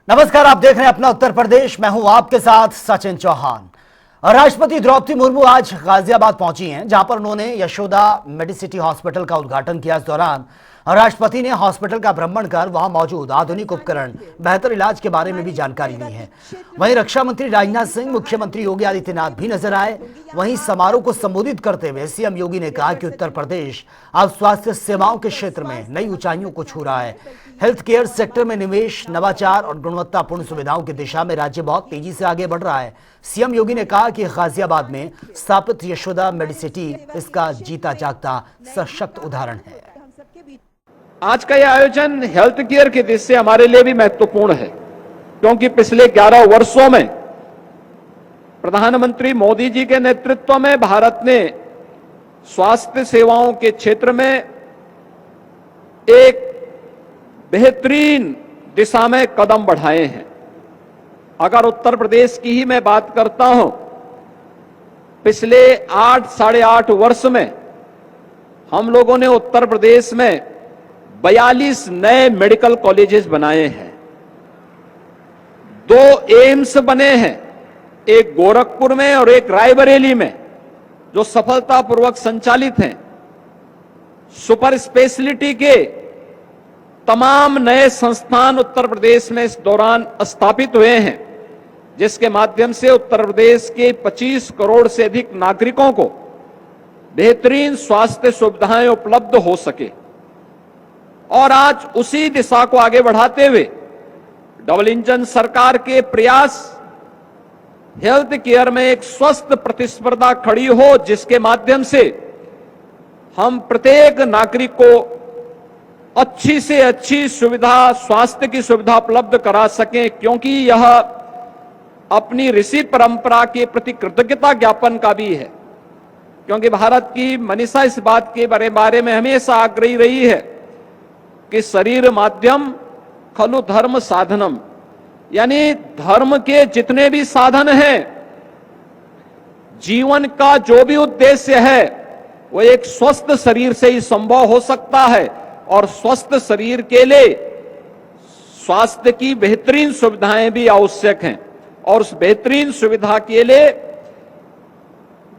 नमस्कार, आप देख रहे हैं अपना उत्तर प्रदेश। मैं हूं आपके साथ सचिन चौहान। राष्ट्रपति द्रौपदी मुर्मू आज गाजियाबाद पहुंची हैं, जहां पर उन्होंने यशोदा मेडिसिटी हॉस्पिटल का उद्घाटन किया। इस दौरान राष्ट्रपति ने हॉस्पिटल का भ्रमण कर वहां मौजूद आधुनिक उपकरण, बेहतर इलाज के बारे में भी जानकारी ली है। वहीं रक्षा मंत्री राजनाथ सिंह, मुख्यमंत्री योगी आदित्यनाथ भी नजर आए। वहीं समारोह को संबोधित करते हुए सीएम योगी ने कहा कि उत्तर प्रदेश अब स्वास्थ्य सेवाओं के क्षेत्र में नई ऊंचाइयों को छू रहा है। हेल्थ केयर सेक्टर में निवेश, नवाचार और गुणवत्तापूर्ण सुविधाओं की दिशा में राज्य बहुत तेजी से आगे बढ़ रहा है। सीएम योगी ने कहा कि गाजियाबाद में स्थापित यशोदा मेडिसिटी इसका जीता जागता सशक्त उदाहरण है। आज का यह आयोजन हेल्थ केयर की दृष्टि से हमारे लिए भी महत्वपूर्ण है, क्योंकि पिछले 11 वर्षों में प्रधानमंत्री मोदी जी के नेतृत्व में भारत ने स्वास्थ्य सेवाओं के क्षेत्र में एक बेहतरीन दिशा में कदम बढ़ाए हैं। अगर उत्तर प्रदेश की ही मैं बात करता हूं, पिछले 8 8.5 वर्ष में हम लोगों ने उत्तर प्रदेश में 42 नए मेडिकल कॉलेजेस बनाए हैं, 2 एम्स बने हैं, एक गोरखपुर में और एक रायबरेली में, जो सफलतापूर्वक संचालित हैं। सुपर स्पेशलिटी के तमाम नए संस्थान उत्तर प्रदेश में इस दौरान स्थापित हुए हैं, जिसके माध्यम से उत्तर प्रदेश के 25 करोड़ से अधिक नागरिकों को बेहतरीन स्वास्थ्य सुविधाएं उपलब्ध हो सके। और आज उसी दिशा को आगे बढ़ाते हुए डबल इंजन सरकार के प्रयास हेल्थ केयर में एक स्वस्थ प्रतिस्पर्धा खड़ी हो, जिसके माध्यम से हम प्रत्येक नागरिक को अच्छी से अच्छी सुविधा, स्वास्थ्य की सुविधा उपलब्ध करा सकें, क्योंकि यह अपनी ऋषि परंपरा के प्रति कृतज्ञता ज्ञापन का भी है। क्योंकि भारत की मनीषा इस बात के बारे में हमेशा आग्रही रही है कि शरीर माध्यम खलु धर्म साधनम, यानी धर्म के जितने भी साधन हैं, जीवन का जो भी उद्देश्य है, वो एक स्वस्थ शरीर से ही संभव हो सकता है। और स्वस्थ शरीर के लिए स्वास्थ्य की बेहतरीन सुविधाएं भी आवश्यक हैं। और उस बेहतरीन सुविधा के लिए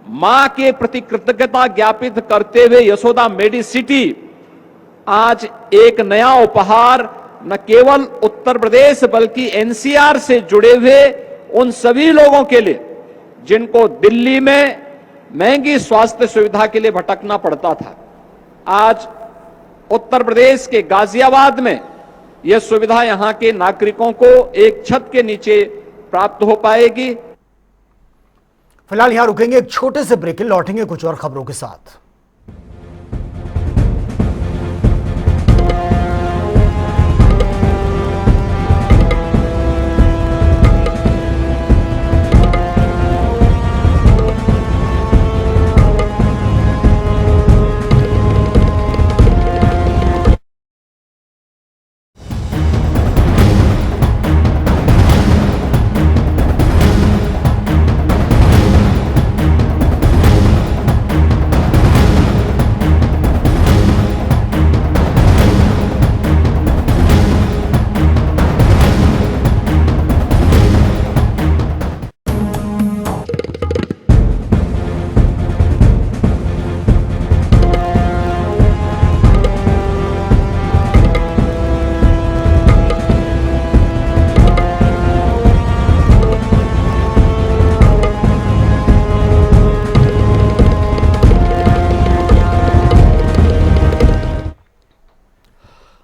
मां के प्रति कृतज्ञता ज्ञापित करते हुए यशोदा मेडिसिटी आज एक नया उपहार न केवल उत्तर प्रदेश बल्कि एनसीआर से जुड़े हुए उन सभी लोगों के लिए जिनको दिल्ली में महंगी स्वास्थ्य सुविधा के लिए भटकना पड़ता था, आज उत्तर प्रदेश के गाजियाबाद में यह सुविधा यहां के नागरिकों को एक छत के नीचे प्राप्त हो पाएगी। फिलहाल यहां रुकेंगे, एक छोटे से ब्रेक, लौटेंगे कुछ और खबरों के साथ।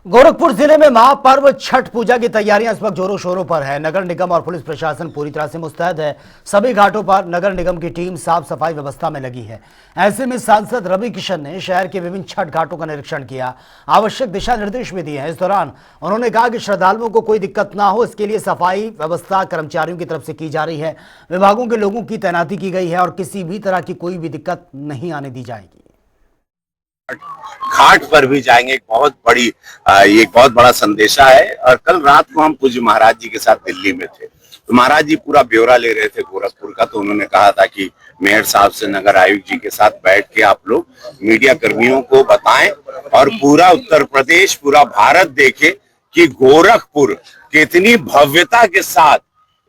गोरखपुर जिले में महापर्व छठ पूजा की तैयारियां इस वक्त जोरों शोरों पर है। नगर निगम और पुलिस प्रशासन पूरी तरह से मुस्तैद है। सभी घाटों पर नगर निगम की टीम साफ सफाई व्यवस्था में लगी है। ऐसे में सांसद रवि किशन ने शहर के विभिन्न छठ घाटों का निरीक्षण किया, आवश्यक दिशा निर्देश भी दिए हैं। इस दौरान उन्होंने कहा कि श्रद्धालुओं को कोई दिक्कत ना हो, इसके लिए सफाई व्यवस्था कर्मचारियों की तरफ से की जा रही है। विभागों के लोगों की तैनाती की गई है और किसी भी तरह की कोई भी दिक्कत नहीं आने दी जाएगी। घाट पर भी जाएंगे, एक बहुत बड़ा संदेशा है। और कल रात को हम पूज्य महाराज जी के साथ दिल्ली में थे, तो महाराज जी पूरा ब्यौरा ले रहे थे गोरखपुर का। तो उन्होंने कहा था कि मेयर साहब से नगर आयुक्त जी के साथ बैठ के आप लोग मीडिया कर्मियों को बताएं और पूरा उत्तर प्रदेश, पूरा भारत देखे कि गोरखपुर कितनी भव्यता के साथ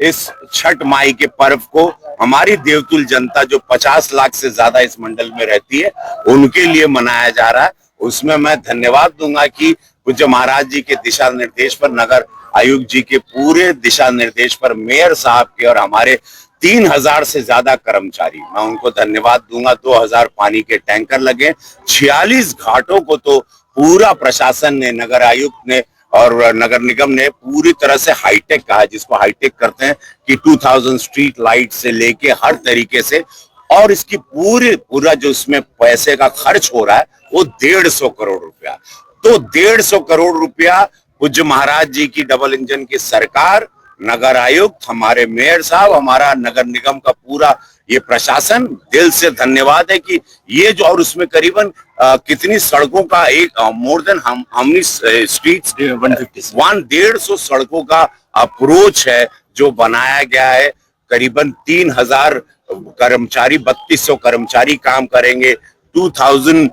इस छठ माई के पर्व को हमारी देवतुल जनता जो 50 लाख से ज्यादा इस मंडल में रहती है उनके लिए मनाया जा रहा है। उसमें मैं धन्यवाद दूंगा कि पूज्य महाराज जी के दिशा निर्देश पर, नगर आयुक्त जी के पूरे दिशा निर्देश पर, मेयर साहब के और हमारे 3000 से ज्यादा कर्मचारी, मैं उनको धन्यवाद दूंगा। 2000 पानी के टैंकर लगे, 46 घाटों को तो पूरा प्रशासन ने, नगर आयुक्त ने और नगर निगम ने पूरी तरह से हाईटेक कहा, जिसको हाईटेक करते हैं कि 2000 स्ट्रीट लाइट से लेके हर तरीके से, और इसकी पूरा जो इसमें पैसे का खर्च हो रहा है वो 150 करोड़ रुपया। तो 150 करोड़ रुपया पूज्य महाराज जी की डबल इंजन की सरकार, नगर आयुक्त, हमारे मेयर साहब, हमारा नगर निगम का पूरा ये प्रशासन, दिल से धन्यवाद है कि ये जो, और उसमें करीबन कितनी सड़कों का एक मोर देन हाउ स्ट्रीट्स 150 सड़कों का अप्रोच है जो बनाया गया है। करीबन 3000 कर्मचारी, 3200 कर्मचारी काम करेंगे। 2000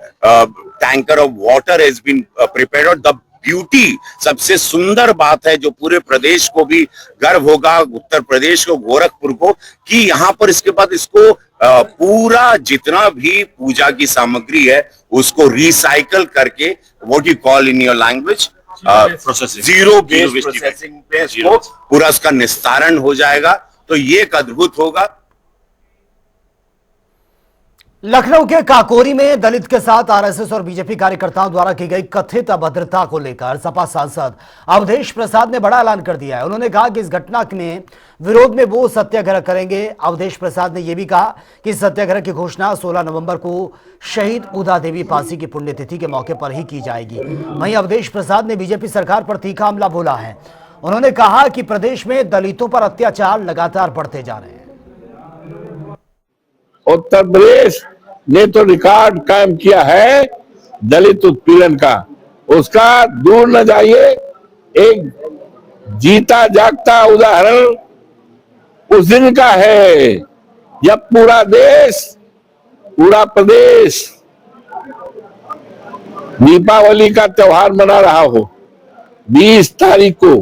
tanker of water has been prepared. और द ब्यूटी, सबसे सुंदर बात है जो पूरे प्रदेश को भी गर्व होगा, उत्तर प्रदेश को, गोरखपुर को, कि यहाँ पर इसके बाद इसको पूरा जितना भी पूजा की सामग्री है उसको रिसाइकल करके, what you call in your language, zero based processing पे इसको पूरा उसका निस्तारण हो जाएगा। तो ये एक अद्भुत होगा। लखनऊ के काकोरी में दलित के साथ आरएसएस और बीजेपी कार्यकर्ताओं द्वारा की गई कथित अभद्रता को लेकर सपा सांसद अवधेश प्रसाद ने बड़ा ऐलान कर दिया है। उन्होंने कहा कि इस घटना में विरोध में वो सत्याग्रह करेंगे। अवधेश प्रसाद ने यह भी कहा कि सत्याग्रह की घोषणा 16 नवंबर को शहीद उदा देवी पासी की पुण्यतिथि के मौके पर ही की जाएगी। वहीं अवधेश प्रसाद ने बीजेपी सरकार पर तीखा हमला बोला है। उन्होंने कहा कि प्रदेश में दलितों पर अत्याचार लगातार बढ़ते जा रहे हैं। उत्तर प्रदेश ने तो रिकॉर्ड कायम किया है दलित उत्पीड़न का, उसका दूर न जाइए। एक जीता जागता उदाहरण उस दिन का है जब पूरा देश, पूरा प्रदेश दीपावली का त्योहार मना रहा हो। 20 तारीख को,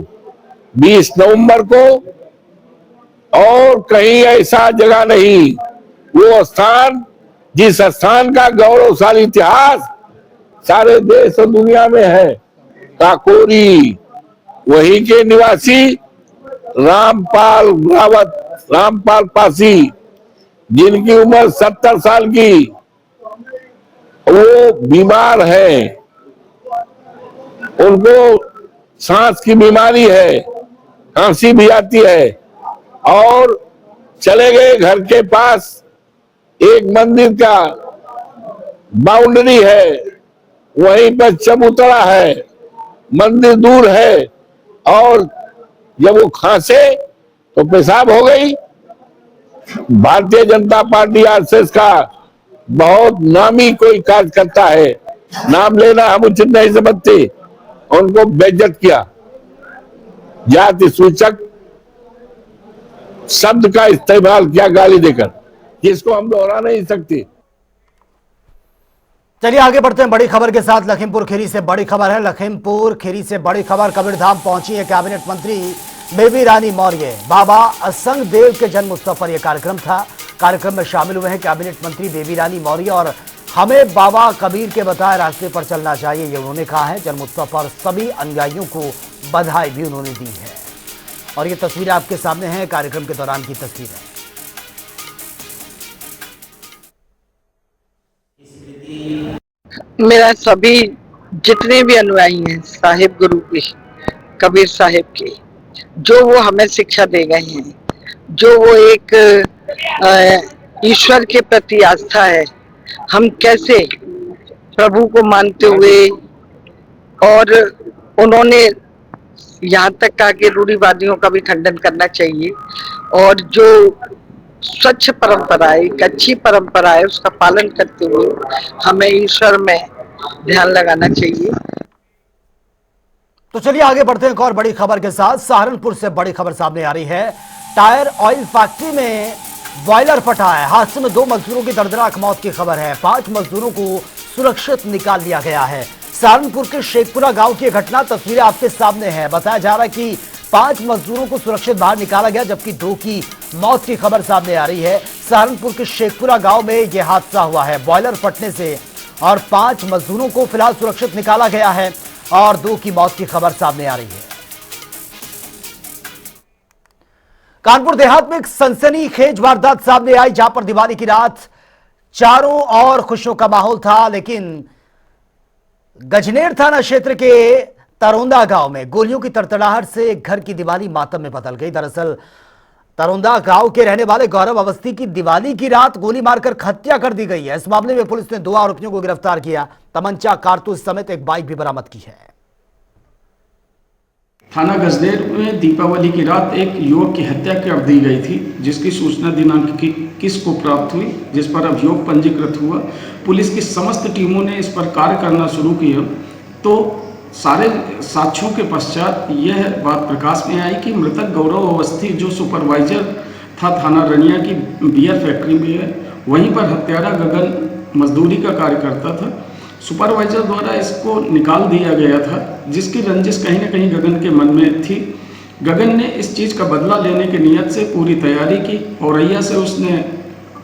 20 नवंबर को, और कहीं ऐसा जगह नहीं, वो स्थान जिस स्थान का गौरवशाली इतिहास सारे देश और दुनिया में है, काकोरी, वहीं के निवासी रामपाल रावत, रामपाल पासी, जिनकी उम्र 70 साल की, वो बीमार है, उनको सांस की बीमारी है, खांसी भी आती है, और चले गए घर के पास एक मंदिर का बाउंड्री है, वहीं पर चबूतरा है, मंदिर दूर है, और जब वो खांसे तो पेशाब हो गई। भारतीय जनता पार्टी आरएसएस का बहुत नामी कोई कार्यकर्ता है, नाम लेना हम उचित नहीं समझते, उनको बेइज्जत किया। जाति सूचक शब्द का इस्तेमाल किया गाली देकर, जिसको हम दोहरा नहीं सकते। चलिए आगे बढ़ते हैं बड़ी खबर के साथ। लखीमपुर खीरी से बड़ी खबर है। लखीमपुर खीरी से बड़ी खबर, कबीरधाम पहुंची है कैबिनेट मंत्री बेबी रानी मौर्य। बाबा असंग देव के जन्म उत्सव पर यह कार्यक्रम था। कार्यक्रम में शामिल हुए हैं कैबिनेट मंत्री बेबी रानी मौर्य, और हमें बाबा कबीर के बताए रास्ते पर चलना चाहिए, ये उन्होंने कहा है। जन्म उत्सव पर सभी अनुयायियों को बधाई भी उन्होंने दी है, और ये तस्वीरें आपके सामने हैं, कार्यक्रम के दौरान की तस्वीर है। मेरा सभी जितने भी अनुयायी हैं साहिब गुरु के, कबीर साहिब के, जो वो हमें शिक्षा दे गए हैं, जो वो एक ईश्वर के प्रति आस्था है, हम कैसे प्रभु को मानते हुए, और उन्होंने यहाँ तक कहा कि रूढ़िवादियों का भी खंडन करना चाहिए, और जो स्वच्छ परंपरा है, एक अच्छी परंपरा है, उसका पालन करते हुए हमें ईश्वर में ध्यान लगाना चाहिए। तो चलिए आगे बढ़ते हैं एक और बड़ी खबर के साथ। सहारनपुर से बड़ी खबर सामने आ रही है। टायर ऑयल फैक्ट्री में बॉयलर फटा है। हादसे में 2 मजदूरों की दर्दनाक मौत की खबर है। 5 मजदूरों को सुरक्षित निकाल लिया गया है। सहारनपुर के शेखपुरा गांव की घटना, तस्वीरें आपके सामने है। बताया जा रहा है कि 5 मजदूरों को सुरक्षित बाहर निकाला गया, जबकि 2 की मौत की खबर सामने आ रही है। सहारनपुर के शेखपुरा गांव में यह हादसा हुआ है, बॉयलर फटने से, और 5 मजदूरों को फिलहाल सुरक्षित निकाला गया है और 2 की मौत की खबर सामने आ रही है। कानपुर देहात में एक सनसनीखेज वारदात सामने आई, जहां पर दिवाली की रात चारों ओर खुशियों का माहौल था, लेकिन गजनेर थाना क्षेत्र के तरोंदा गांव में गोलियों की तड़तड़ाहट से एक घर की दिवाली मातम में बदल गई। दरअसल तरोंदा गांव के रहने वाले गौरव अवस्थी की दिवाली की रात गोली मारकर हत्या कर दी गई है। इस मामले में पुलिस ने 2 आरोपियों को गिरफ्तार किया, तमंचा, कारतूस समेत एक बाइक भी बरामद की है। थाना गजनेर में दीपावली की रात एक युवक की हत्या कर दी गई थी, जिसकी सूचना दिनांक 21 को प्राप्त हुई, जिस पर अभियोग पंजीकृत हुआ। पुलिस की समस्त टीमों ने इस पर कार्य करना शुरू किया, तो सारे साक्ष्यों के पश्चात यह बात प्रकाश में आई कि मृतक गौरव अवस्थी जो सुपरवाइजर था थाना रनिया की बियर फैक्ट्री में है, वहीं पर हत्यारा गगन मजदूरी का कार्य करता था। सुपरवाइजर द्वारा इसको निकाल दिया गया था, जिसकी रंजिश कहीं न कहीं गगन के मन में थी। गगन ने इस चीज़ का बदला लेने की नीयत से पूरी तैयारी की। औरैया से उसने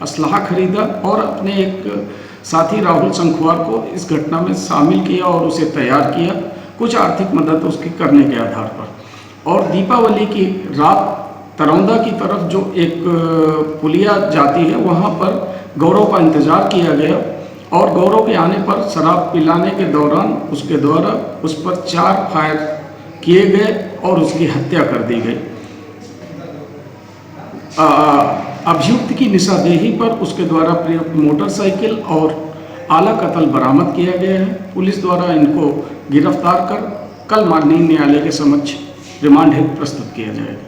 असलहा खरीदा और अपने एक साथी राहुल संखवार को इस घटना में शामिल किया और उसे तैयार किया, कुछ आर्थिक मदद उसकी करने के आधार पर। और दीपावली की रात तरोंदा की तरफ जो एक पुलिया जाती है, वहाँ पर गौरव का इंतज़ार किया गया और गौरव के आने पर शराब पिलाने के दौरान उसके द्वारा उस पर 4 फायर किए गए और उसकी हत्या कर दी गई। अभियुक्त की निशानदेही पर उसके द्वारा प्रयुक्त मोटरसाइकिल और आला कत्ल बरामद किया गया है। पुलिस द्वारा इनको गिरफ्तार कर कल माननीय न्यायालय के समक्ष रिमांड हेतु प्रस्तुत किया जाएगा।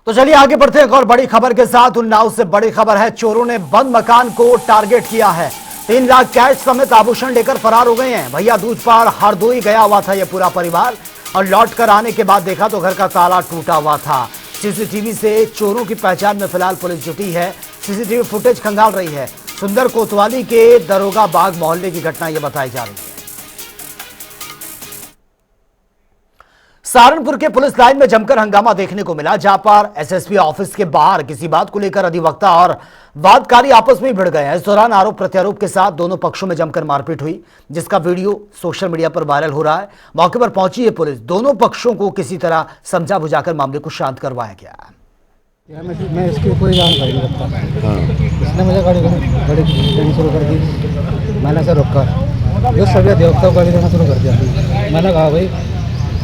तो चलिए आगे बढ़ते हैं एक और बड़ी खबर के साथ। उन्नाव से बड़ी खबर है, चोरों ने बंद मकान को टारगेट किया है। 3 लाख कैश समेत आभूषण लेकर फरार हो गए हैं। भैया दूज पहाड़ हरदोई गया हुआ था यह पूरा परिवार, और लौट कर आने के बाद देखा तो घर का ताला टूटा हुआ था। सीसीटीवी से चोरों की पहचान में फिलहाल पुलिस जुटी है, सीसीटीवी फुटेज खंगाल रही है। सुंदर कोतवाली के दरोगा बाग मोहल्ले की घटना यह बताई जा रही है। सहारनपुर के पुलिस लाइन में जमकर हंगामा देखने को मिला, जहां पर एसएसपी ऑफिस के बाहर किसी बात को लेकर अधिवक्ता और वादकारी आपस में भिड़ गए हैं। इस दौरान आरोप प्रत्यारोप के साथ दोनों पक्षों में जमकर मारपीट हुई, जिसका वीडियो सोशल मीडिया पर वायरल हो रहा है। मौके पर पहुंची है पुलिस, दोनों पक्षों को किसी तरह समझा बुझाकर मामले को शांत करवाया गया। मैं इसकी कोई जानकारी नहीं रखता। इसने मुझे गाड़ी देनी शुरू कर दी, मैंने से रोका, जो सभी अधिवक्ता को गाड़ी देना शुरू कर दिया। मैंने कहा भाई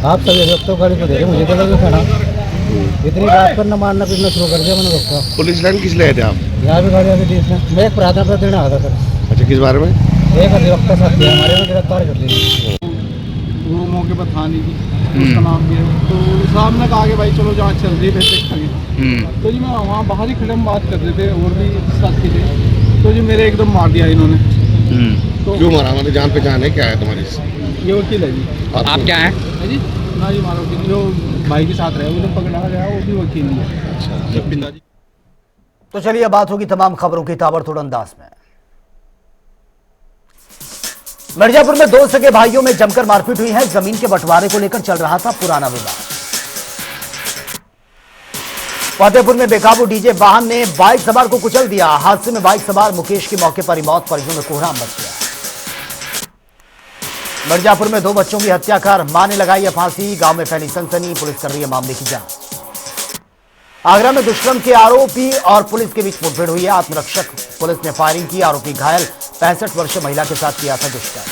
आप सभी अधिवक्ता को गाड़ी को दे रहे, मुझे क्या लगे खाना, इतनी बात करना मारना पीटना शुरू कर दिया। मैंने रोका। पुलिस लाइन किस लिए थे आप? यहाँ भी गाड़ी आगे दी इसने। मैं एक प्रार्थना पत्र देने आया था सर। अच्छा, किस बारे में? एक अधिवक्ता साथी हमारे में गिरफ्तार कर ली। वो मौके पर था नहीं जी, उसका नाम भी है। तो साहब ने कहा कि भाई चलो जांच चल रही है, देखेंगे। तो जी मैं वहाँ बाहर ही खड़े हम बात कर रहे थे, और भी साथी थे, तो जी मेरे एकदम मार दिया इन्होंने। तो क्यों मारा? हमारे जान पहचान है क्या है तुम्हारी? ये वकील है जी। आप क्या है जी? ना जी हमारा वकील जो भाई के साथ रहे, उन्हें पकड़ा गया, वो भी वकील है। अच्छा। तो चलिए बात होगी तमाम खबरों की ताबड़तोड़ अंदाज में। मिर्जापुर में 2 सगे भाइयों में जमकर मारपीट हुई है। जमीन के बंटवारे को लेकर चल रहा था पुराना विवाद। फतेहपुर में बेकाबू डीजे वाहन ने बाइक सवार को कुचल दिया। हादसे में बाइक सवार मुकेश की मौके पर ही मौत, परिजनों में कोहराम मच गया। मिर्जापुर में 2 बच्चों की हत्या कर मां ने लगाई है फांसी। गांव में फैली सनसनी, पुलिस कर रही है मामले की जांच। आगरा में दुष्कर्म के आरोपी और पुलिस के बीच मुठभेड़ हुई है। आत्मरक्षक पुलिस ने फायरिंग की, आरोपी घायल 65 वर्षीय महिला के साथ किया था दुष्कर्म।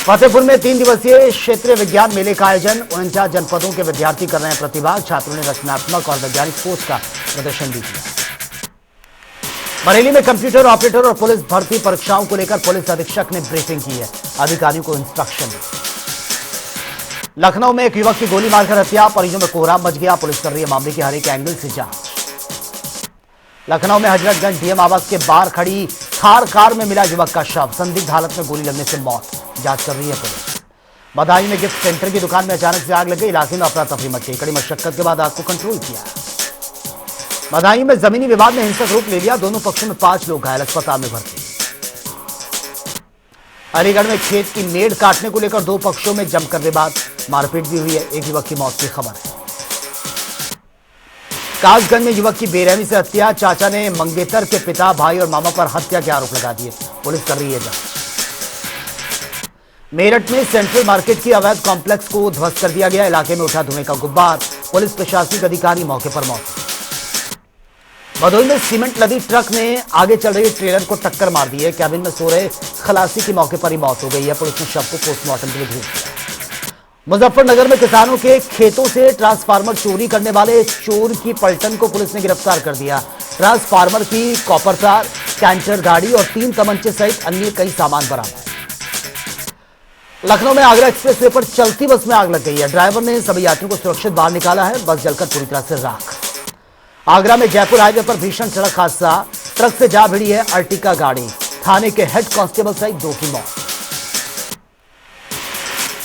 फतेहपुर में 3 दिवसीय क्षेत्रीय विज्ञान मेले का आयोजन, 49 जनपदों के विद्यार्थी कर रहे हैं प्रतिभाग। छात्रों ने रचनात्मक और वैज्ञानिक सोच का प्रदर्शन भी किया। बरेली में कंप्यूटर ऑपरेटर और पुलिस भर्ती परीक्षाओं को लेकर पुलिस अधीक्षक ने ब्रीफिंग की है, अधिकारियों को इंस्ट्रक्शन दी। लखनऊ में एक युवक की गोली मारकर हत्या, परिजनों में कोहराम मच गया। पुलिस कर रही है मामले की हर एक एंगल से जांच। लखनऊ में हजरतगंज डीएम आवास के बाहर खड़ी थार कार में मिला युवक का शव, संदिग्ध हालत में गोली लगने से मौत, जांच कर रही है पुलिस। बदायूं में गिफ्ट सेंटर की दुकान में अचानक से आग लग गई, इलाके में अफरा तफरी मच गई। कड़ी मशक्कत के बाद आग को कंट्रोल किया। बदायूं में जमीनी विवाद ने हिंसक रूप ले लिया, दोनों पक्षों में 5 लोग घायल, अस्पताल में भर्ती। अलीगढ़ में खेत की मेड़ काटने को लेकर 2 पक्षों में जमकर विवाद, मारपीट भी हुई है। एक युवक की मौत की खबर है। कासगंज में युवक की बेरहमी से हत्या, चाचा ने मंगेतर के पिता, भाई और मामा पर हत्या के आरोप लगा दिए, पुलिस कर रही है जांच। मेरठ में सेंट्रल मार्केट की अवैध कॉम्प्लेक्स को ध्वस्त कर दिया गया, इलाके में उठा धुएं का गुब्बार, पुलिस प्रशासनिक अधिकारी मौके पर मौजूद। भदोही में सीमेंट लदी ट्रक ने आगे चल रही ट्रेलर को टक्कर मार दी है, कैबिन में सो रहे खलासी की मौके पर ही मौत हो गई है, पुलिस ने शव को पोस्टमार्टम के लिए भेज दिया। मुजफ्फरनगर में किसानों के खेतों से ट्रांसफार्मर चोरी करने वाले चोर की पलटन को पुलिस ने गिरफ्तार कर दिया। ट्रांसफार्मर की कॉपर तार, कैंटर गाड़ी और 3 तमंचे सहित अन्य कई सामान बरामद। लखनऊ में आगरा एक्सप्रेसवे पर चलती बस में आग लग गई है, ड्राइवर ने सभी यात्रियों को सुरक्षित बाहर निकाला है, बस जलकर पूरी तरह से राख। आगरा में जयपुर हाईवे पर भीषण सड़क हादसा, ट्रक से जा भिड़ी है अर्टिका गाड़ी, थाने के हेड कांस्टेबल सहित 2 की मौत।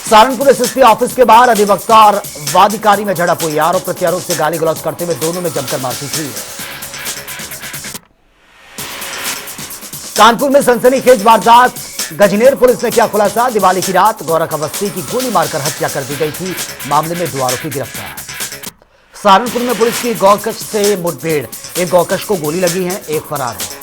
सहारनपुर एसएसपी ऑफिस के बाहर अधिवक्ता और वादिकारी में झड़प हुई, आरोप प्रत्यारोप से गाली गलौज करते हुए दोनों में जमकर मारपीट हुई है। कानपुर में सनसनीखेज वारदात, गजनेर पुलिस ने किया खुलासा, दिवाली की रात गौरख अवस्थी की गोली मारकर हत्या कर दी गई थी, मामले में 2 आरोपी गिरफ्तार। सहारनपुर में पुलिस की गौकश से मुठभेड़, एक गौकश को गोली लगी है, एक फरार है।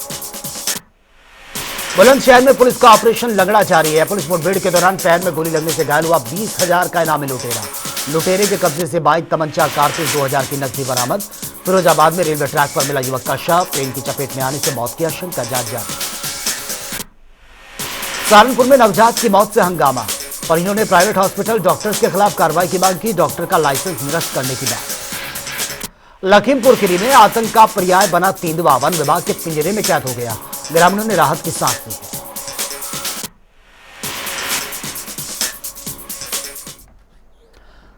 बुलंदशहर में पुलिस का ऑपरेशन लंगड़ा जारी है, पुलिस मुठभेड़ के दौरान पैर में गोली लगने से घायल हुआ 20,000 का इनामी लुटेरा, लुटेरे के कब्जे से 22 तमंचा, कारतूस 2,000 की नकदी बरामद। फिरोजाबाद में रेलवे ट्रैक पर मिला युवक का शव, ट्रेन की चपेट में आने से मौत की आशंका, जांच जारी। सहारनपुर में नवजात की मौत से हंगामा, परिजनों ने प्राइवेट हॉस्पिटल डॉक्टर्स के खिलाफ कार्रवाई की मांग की, डॉक्टर का लाइसेंस निरस्त करने की बात। लखीमपुर खीरी में आतंक का पर्याय बना तेंदुआ, वन विभाग के पिंजरे में कैद हो गया, ग्रामीणों ने राहत की सांस ली।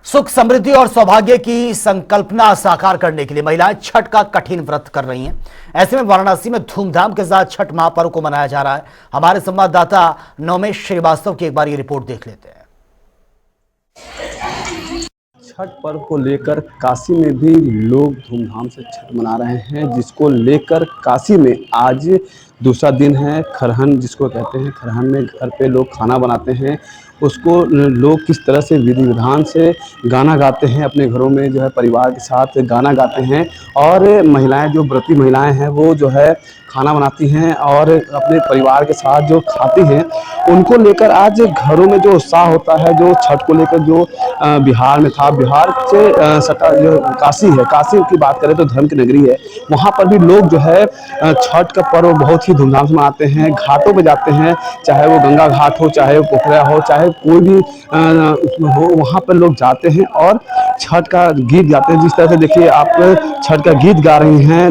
सुख, समृद्धि और सौभाग्य की संकल्पना साकार करने के लिए महिलाएं छठ का कठिन व्रत कर रही हैं। ऐसे में वाराणसी में धूमधाम के साथ छठ महापर्व को मनाया जा रहा है। हमारे संवाददाता नवमेश श्रीवास्तव की एक बार ये रिपोर्ट देख लेते हैं। छठ पर्व को लेकर काशी में भी लोग धूमधाम से छठ मना रहे हैं, जिसको लेकर काशी में आज दूसरा दिन है। खरहन जिसको कहते हैं, खरहन में घर पे लोग खाना बनाते हैं, उसको लोग किस तरह से विधि विधान से गाना गाते हैं, अपने घरों में जो है परिवार के साथ गाना गाते हैं। और महिलाएं, जो व्रती महिलाएं हैं, वो जो है खाना बनाती हैं और अपने परिवार के साथ जो खाती हैं, उनको लेकर आज घरों में जो उत्साह होता है, जो छठ को लेकर जो बिहार में था, बिहार से सटा जो काशी है, काशी की बात करें तो धर्म की नगरी है, वहाँ पर भी लोग जो है छठ का पर्व बहुत ही धूमधाम से मनाते हैं। घाटों पे जाते हैं, चाहे वो गंगा घाट हो, चाहे वो पोखरा हो, चाहे कोई भी हो, वहाँ पर लोग जाते हैं और छठ का गीत गाते हैं। जिस तरह से देखिए आप छठ का गीत गा रही हैं,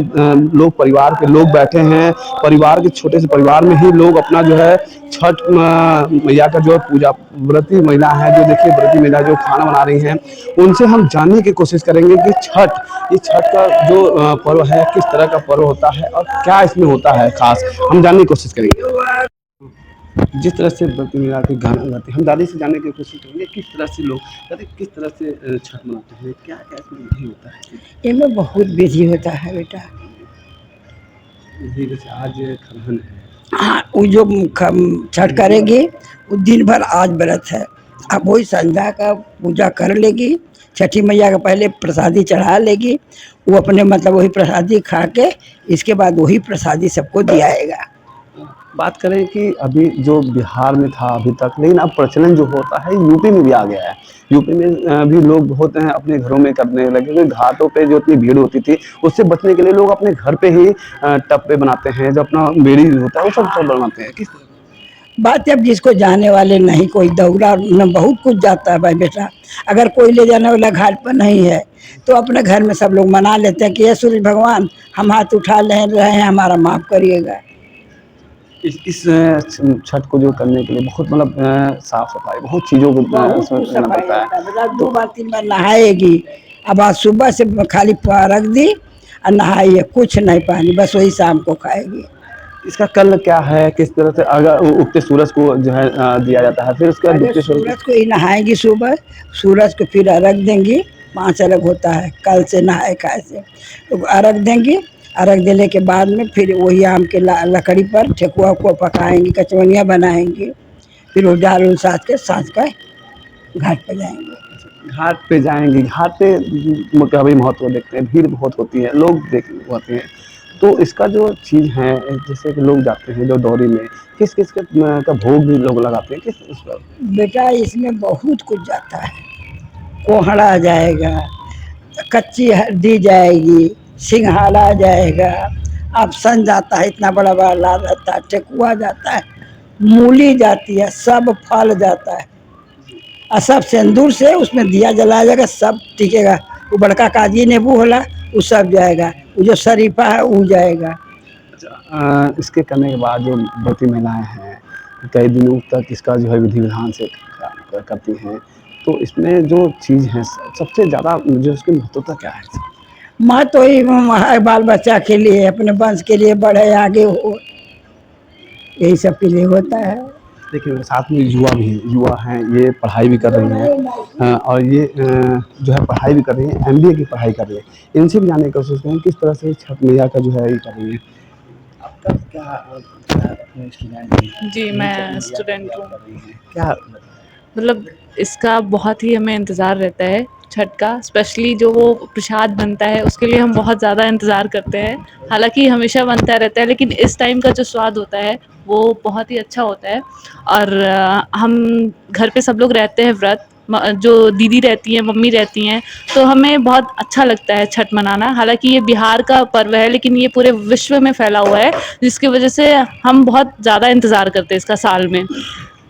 लोग परिवार के लोग बैठे हैं, परिवार के छोटे से परिवार में ही लोग अपना जो है छठ मैया का जो पूजा, व्रती महिला है, जो देखिए व्रती महिला जो खाना बना रही हैं, उनसे हम जानने की कोशिश करेंगे कि ये छठ का जो पर्व है किस तरह का पर्व होता है और क्या इसमें होता है खास, हम जानने की कोशिश करेंगे। जिस तरह से व्रती महिला के गाना गाते हैं, हम दादी से जानने की कोशिश करेंगे किस तरह से लोग कहते, किस तरह से छठ मनाते हैं, क्या क्या इसमें विधि होता है। इनमें बहुत विधि होता है बेटा। जैसे आज खरहन है, हाँ, वो जो छठ करेगी वो दिन भर आज व्रत है, अब वही संध्या का पूजा कर लेगी, छठी मैया का पहले प्रसादी चढ़ा लेगी, वो अपने मतलब वही प्रसादी खा के इसके बाद वही प्रसादी सबको दियाएगा। बात करें कि अभी जो बिहार में था अभी तक, लेकिन अब प्रचलन जो होता है यूपी में भी आ गया है। यूपी में भी लोग बहुत हैं अपने घरों में करने लगे, क्योंकि घाटों पे जो इतनी भीड़ होती थी उससे बचने के लिए लोग अपने घर पे ही टब पे बनाते हैं, जो अपना बेड़ी होता है वो सब बनाते हैं। किस बात है, अब जिसको जाने वाले नहीं, कोई दौरा न बहुत कुछ जाता है भाई बेटा। अगर कोई ले जाने वाला घाट पर नहीं है तो अपने घर में सब लोग मना लेते हैं कि ये सूर्य भगवान हम हाथ उठा रहे हैं, हमारा माफ़ करिएगा। इस छठ को जो करने के लिए बहुत मतलब साफ सफाई, बहुत चीज़ों को करना पड़ता है। 2 बार 3 बार नहाएगी। अब आज सुबह से खाली रख दी और नहाइए, कुछ नहीं पानी, बस वही शाम को खाएगी। इसका कल क्या है, किस तरह से अगर उगते सूरज को जो है दिया जाता है, फिर उसके बाद डूबते सूरज को ही नहाएगी सुबह, सूरज को फिर अर्घ देंगी। 5 अर्घ होता है, कल से नहाए खाए से तो अर्घ देंगी। अर्घ देने के बाद में फिर वही आम के लकड़ी पर ठेकुआ को पकाएंगी, कचवनियाँ बनाएंगी, फिर वो डाल उल साथ के सांझ का घाट पर जाएंगे। घाट पे जाएंगे, घाट पे का भी महत्व देखते हैं, भीड़ बहुत होती है, लोग देख होते हैं। तो इसका जो चीज़ है, जैसे कि लोग जाते हैं जो दौरी में, किस किस का भोग भी लोग लगाते हैं, किस उसका? बेटा इसमें बहुत कुछ जाता है। कोहड़ा जाएगा, कच्ची हड्डी जाएगी, सिंघाड़ा जाएगा, अफसन जाता है, इतना बड़ा बड़ा लाल रहता है, ठेकुआ जाता है, मूली जाती है, सब फल जाता है और सब सिंदूर से उसमें दिया जलाया जाएगा, सब टिकेगा। वो बड़का काजी नींबू होला वो सब जाएगा, वो जो शरीफा है वो जाएगा। इसके करने के बाद जो व्रती महिलाएं हैं कई दिनों तक इसका जो है विधि विधान से करती हैं, तो इसमें जो चीज़ है सबसे ज़्यादा मुझे उसकी महत्वता क्या है? माँ तो ही बाल बच्चा के लिए, अपने वंश के लिए बढ़े आगे हो, यही सब के लिए होता है। देखिए साथ में युवा भी हैं, युवा हैं, ये पढ़ाई भी कर रही हैं और ये जो है पढ़ाई भी कर रही हैं, MBA की पढ़ाई कर रही है। इनसे भी जानने की कोशिश करें किस तरह से छठ मैया का जो है ये कर रही है। आपका क्या जी मैं स्टूडेंट हूँ। क्या मतलब इसका बहुत ही हमें इंतज़ार रहता है छठ का, स्पेशली जो वो प्रसाद बनता है उसके लिए हम बहुत ज़्यादा इंतज़ार करते हैं। हालांकि हमेशा बनता रहता है लेकिन इस टाइम का जो स्वाद होता है वो बहुत ही अच्छा होता है। और हम घर पे सब लोग रहते हैं व्रत, जो दीदी रहती हैं, मम्मी रहती हैं, तो हमें बहुत अच्छा लगता है छठ मनाना। हालांकि ये बिहार का पर्व है लेकिन ये पूरे विश्व में फैला हुआ है, जिसकी वजह से हम बहुत ज़्यादा इंतज़ार करते हैं इसका साल में।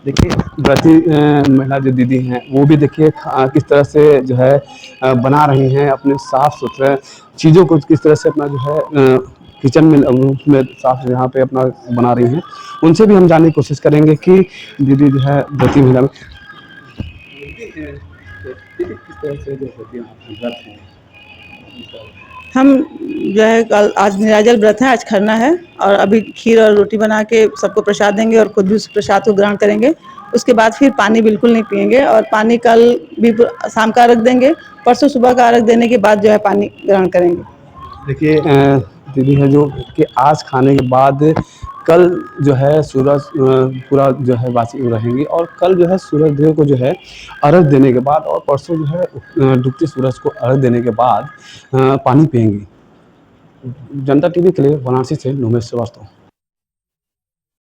देखिए व्रती महिला जो दीदी हैं वो भी देखिए किस तरह से जो है बना रही हैं अपने साफ़ सुथरे चीज़ों को, किस तरह से अपना जो है किचन में उसमें साफ यहाँ पे अपना बना रही हैं। उनसे भी हम जानने की कोशिश करेंगे कि दीदी जो है व्रती महिला किस तरह से जो होती है। हम जो है कल आज निराजल व्रत है, आज खरना है और अभी खीर और रोटी बना के सबको प्रसाद देंगे और खुद भी उस प्रसाद को ग्रहण करेंगे। उसके बाद फिर पानी बिल्कुल नहीं पिएंगे और पानी कल भी शाम का अर्घ देंगे, परसों सुबह का अर्घ देने के बाद जो है पानी ग्रहण करेंगे। देखिए दीदी है जो कि आज खाने के बाद कल जो है सूरज पूरा जो है वासी रहेंगी और कल जो है सूरज देव को जो है अर्घ देने के बाद और परसों जो है डूबते सूरज को अर्घ देने के बाद पानी पिएंगी। जनता टीवी के लिए वाराणसी से नुमेश श्रीवास्तव।